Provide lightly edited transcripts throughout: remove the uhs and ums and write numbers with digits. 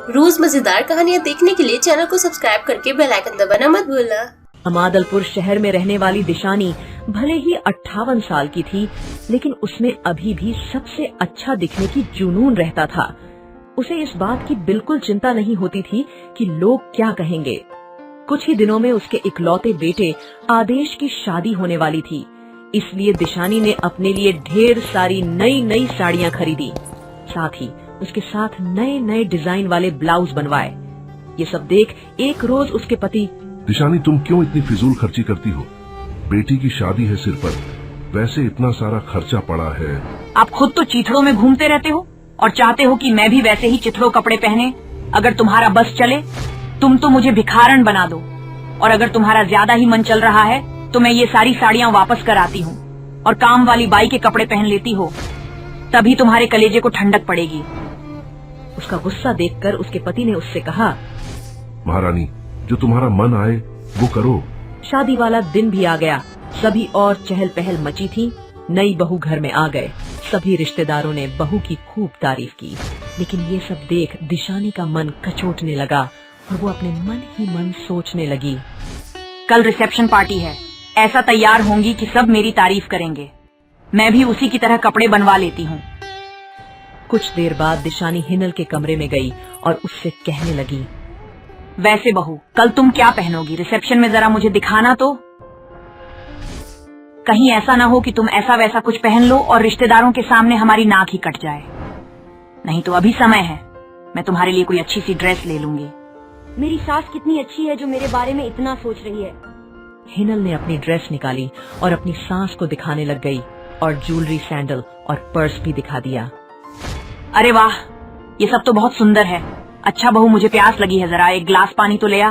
रोज मजेदार कहानियाँ देखने के लिए चैनल को सब्सक्राइब करके बेल आइकन दबाना मत भूलना। अमादलपुर शहर में रहने वाली दिशानी भले ही 58 साल की थी, लेकिन उसमें अभी भी सबसे अच्छा दिखने की जुनून रहता था। उसे इस बात की बिल्कुल चिंता नहीं होती थी कि लोग क्या कहेंगे। कुछ ही दिनों में उसके इकलौते बेटे आदेश की शादी होने वाली थी, इसलिए दिशानी ने अपने लिए ढेर सारी नई नई साड़ियाँ खरीदी। साथ ही उसके साथ नए नए डिजाइन वाले ब्लाउज बनवाए। ये सब देख एक रोज उसके पति, दिशानी तुम क्यों इतनी फिजूल खर्ची करती हो? बेटी की शादी है सिर पर, वैसे इतना सारा खर्चा पड़ा है। आप खुद तो चिथड़ों में घूमते रहते हो और चाहते हो कि मैं भी वैसे ही चिथड़ों कपड़े पहने। अगर तुम्हारा बस चले तुम तो मुझे भिखारन बना दो, और अगर तुम्हारा ज्यादा ही मन चल रहा है तो मैं ये सारी साड़ियाँ वापस कर आती हूँ और काम वाली बाई के कपड़े पहन लेती हो, तभी तुम्हारे कलेजे को ठंडक पड़ेगी। उसका गुस्सा देखकर उसके पति ने उससे कहा, महारानी जो तुम्हारा मन आए वो करो। शादी वाला दिन भी आ गया। सभी और चहल पहल मची थी। नई बहू घर में आ गए। सभी रिश्तेदारों ने बहू की खूब तारीफ की, लेकिन ये सब देख दिशानी का मन कचोटने लगा और वो अपने मन ही मन सोचने लगी, कल रिसेप्शन पार्टी है, ऐसा तैयार होंगी कि सब मेरी तारीफ करेंगे। मैं भी उसी की तरह कपड़े बनवा लेती हूँ। कुछ देर बाद दिशानी हिनल के कमरे में गई और उससे कहने लगी, वैसे बहू कल तुम क्या पहनोगी? रिसेप्शन में जरा मुझे दिखाना तो। कहीं ऐसा ना हो कि तुम ऐसा वैसा कुछ पहन लो और रिश्तेदारों के सामने हमारी नाक ही कट जाए। नहीं तो अभी समय है, मैं तुम्हारे लिए कोई अच्छी सी ड्रेस ले लूंगी। मेरी सास कितनी अच्छी है जो मेरे बारे में इतना सोच रही है। हिनल ने अपनी ड्रेस निकाली और अपनी सास को दिखाने लग गई और ज्वेलरी, सैंडल और पर्स भी दिखा दिया। अरे वाह, ये सब तो बहुत सुंदर है। अच्छा बहू मुझे प्यास लगी है, जरा एक गिलास पानी तो ले आ।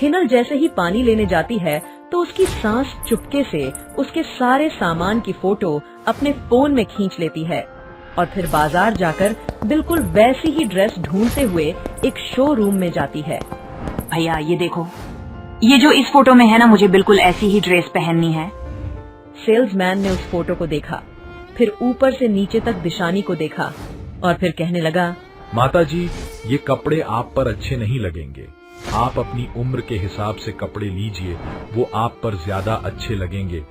हिनल जैसे ही पानी लेने जाती है तो उसकी सास चुपके से उसके सारे सामान की फोटो अपने फोन में खींच लेती है और फिर बाजार जाकर बिल्कुल वैसी ही ड्रेस ढूंढते हुए एक शोरूम में जाती है। भैया ये देखो, ये जो इस फोटो में है ना, मुझे बिल्कुल ऐसी ही ड्रेस पहननी है। सेल्समैन ने उस फोटो को देखा, फिर ऊपर से नीचे तक दिशानी को देखा और फिर कहने लगा, माताजी ये कपड़े आप पर अच्छे नहीं लगेंगे। आप अपनी उम्र के हिसाब से कपड़े लीजिए, वो आप पर ज्यादा अच्छे लगेंगे।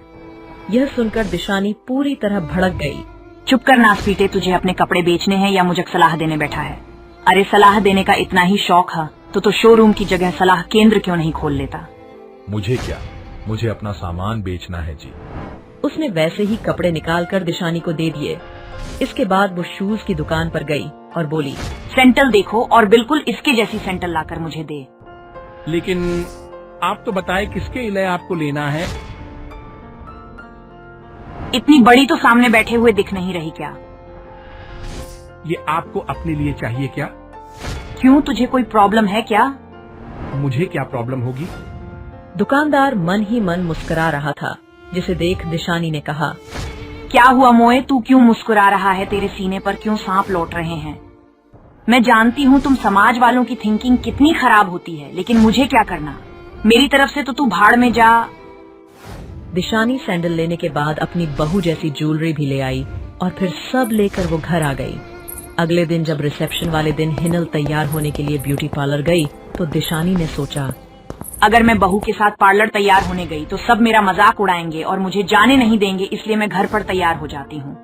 यह सुनकर दिशानी पूरी तरह भड़क गई। चुप कर नास पीटे, तुझे अपने कपड़े बेचने हैं या मुझे सलाह देने बैठा है? अरे सलाह देने का इतना ही शौक है तो शोरूम की जगह सलाह केंद्र क्यों नहीं खोल लेता? मुझे क्या, मुझे अपना सामान बेचना है जी। उसने वैसे ही कपड़े निकालकर दिशानी को दे दिए। इसके बाद वो शूज की दुकान पर गई और बोली, सैंडल देखो और बिल्कुल इसके जैसी सैंडल लाकर मुझे दे। लेकिन आप तो बताए किसके लिए आपको लेना है? इतनी बड़ी तो सामने बैठे हुए दिख नहीं रही क्या? ये आपको अपने लिए चाहिए क्या? क्यों, तुझे कोई प्रॉब्लम है क्या? मुझे क्या प्रॉब्लम होगी? दुकानदार मन ही मन मुस्कुरा रहा था, जिसे देख दिशानी ने कहा, क्या हुआ मोए, तू क्यों मुस्कुरा रहा है? तेरे सीने पर क्यों सांप लौट रहे हैं? मैं जानती हूँ तुम समाज वालों की थिंकिंग कितनी खराब होती है, लेकिन मुझे क्या करना? मेरी तरफ से तो तू भाड़ में जा। दिशानी सैंडल लेने के बाद अपनी बहू जैसी ज्वेलरी भी ले आई और फिर सब लेकर वो घर आ गई। अगले दिन जब रिसेप्शन वाले दिन हिनल तैयार होने के लिए ब्यूटी पार्लर गई तो दिशानी ने सोचा, अगर मैं बहू के साथ पार्लर तैयार होने गई तो सब मेरा मजाक उड़ाएंगे और मुझे जाने नहीं देंगे, इसलिए मैं घर पर तैयार हो जाती हूँ।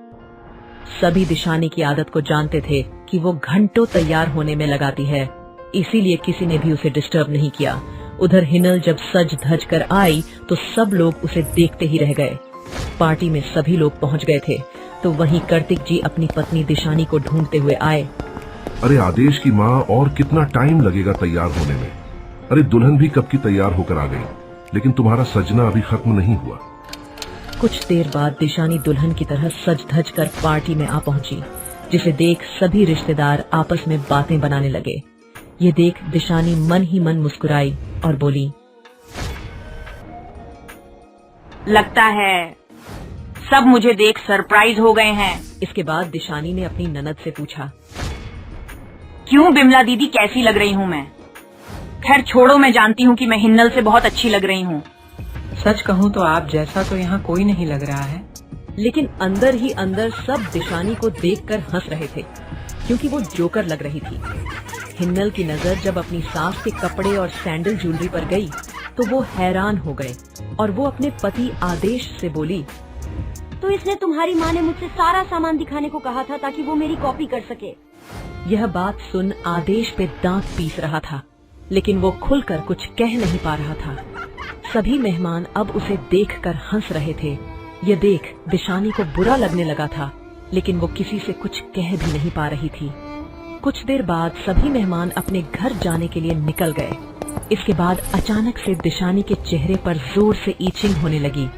सभी दिशानी की आदत को जानते थे कि वो घंटों तैयार होने में लगाती है, इसीलिए किसी ने भी उसे डिस्टर्ब नहीं किया। उधर हिनल जब सज धज कर आई तो सब लोग उसे देखते ही रह गए। पार्टी में सभी लोग पहुंच गए थे तो वहीं कार्तिक जी अपनी पत्नी दिशानी को ढूंढते हुए आए। अरे आदेश की माँ, और कितना टाइम लगेगा तैयार होने में? अरे दुल्हन भी कब की तैयार होकर आ गई, लेकिन तुम्हारा सजना अभी खत्म नहीं हुआ। कुछ देर बाद दिशानी दुल्हन की तरह सज धज कर पार्टी में आ पहुंची, जिसे देख सभी रिश्तेदार आपस में बातें बनाने लगे। ये देख दिशानी मन ही मन मुस्कुराई और बोली, लगता है सब मुझे देख सरप्राइज हो गए हैं। इसके बाद दिशानी ने अपनी ननद से पूछा, क्यों बिमला दीदी, कैसी लग रही हूँ मैं? खैर छोड़ो, मैं जानती हूँ कि मैं हिन्नल से बहुत अच्छी लग रही हूँ। सच कहूँ तो आप जैसा तो यहाँ कोई नहीं लग रहा है। लेकिन अंदर ही अंदर सब दिशानी को देखकर हंस रहे थे, क्योंकि वो जोकर लग रही थी। हिन्नल की नजर जब अपनी सास के कपड़े और सैंडल ज्वेलरी पर गई तो वो हैरान हो गए और वो अपने पति आदेश से बोली, तो इसलिए तुम्हारी माँ ने मुझसे सारा सामान दिखाने को कहा था ताकि वो मेरी कॉपी कर सके। यह बात सुन आदेश पे दांत पीस रहा था, लेकिन वो खुलकर कुछ कह नहीं पा रहा था। सभी मेहमान अब उसे देखकर हंस रहे थे। ये देख दिशानी को बुरा लगने लगा था, लेकिन वो किसी से कुछ कह भी नहीं पा रही थी। कुछ देर बाद सभी मेहमान अपने घर जाने के लिए निकल गए। इसके बाद अचानक से दिशानी के चेहरे पर जोर से ईचिंग होने लगी।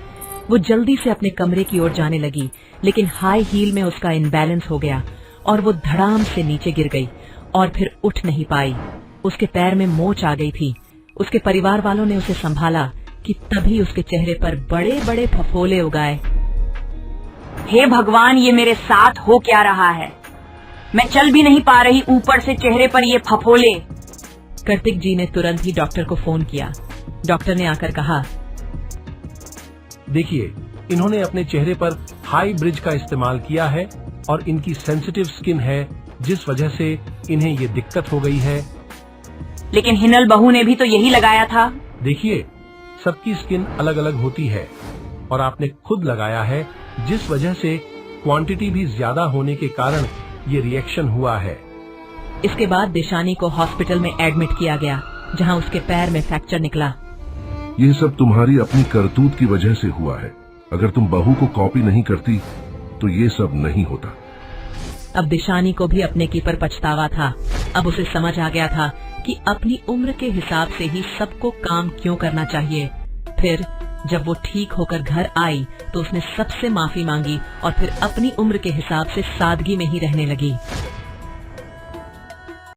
वो जल्दी से अपने कमरे की ओर जाने लगी, लेकिन हाई हील में उसका इनबैलेंस हो गया और वो धड़ाम से नीचे गिर गई और फिर उठ नहीं पाई। उसके पैर में मोच आ गई थी। उसके परिवार वालों ने उसे संभाला कि तभी उसके चेहरे पर बड़े बड़े फफोले उगाए। हे भगवान, ये मेरे साथ हो क्या रहा है? मैं चल भी नहीं पा रही, ऊपर से चेहरे पर ये फफोले। कार्तिक जी ने तुरंत ही डॉक्टर को फोन किया। डॉक्टर ने आकर कहा, देखिए, इन्होंने अपने चेहरे पर हाई ब्रिज का इस्तेमाल किया है और इनकी सेंसिटिव स्किन है, जिस वजह से इन्हें ये दिक्कत हो गई है। लेकिन हिन्नल बहू ने भी तो यही लगाया था। देखिए, सबकी स्किन अलग अलग होती है और आपने खुद लगाया है, जिस वजह से क्वांटिटी भी ज्यादा होने के कारण ये रिएक्शन हुआ है। इसके बाद दिशानी को हॉस्पिटल में एडमिट किया गया, जहां उसके पैर में फ्रैक्चर निकला। ये सब तुम्हारी अपनी करतूत की वजह से हुआ है। अगर तुम बहू को कॉपी नहीं करती तो ये सब नहीं होता। अब दिशानी को भी अपने की पर पछतावा था। अब उसे समझ आ गया था कि अपनी उम्र के हिसाब से ही सबको काम क्यों करना चाहिए। फिर जब वो ठीक होकर घर आई तो उसने सबसे माफी मांगी और फिर अपनी उम्र के हिसाब से सादगी में ही रहने लगी।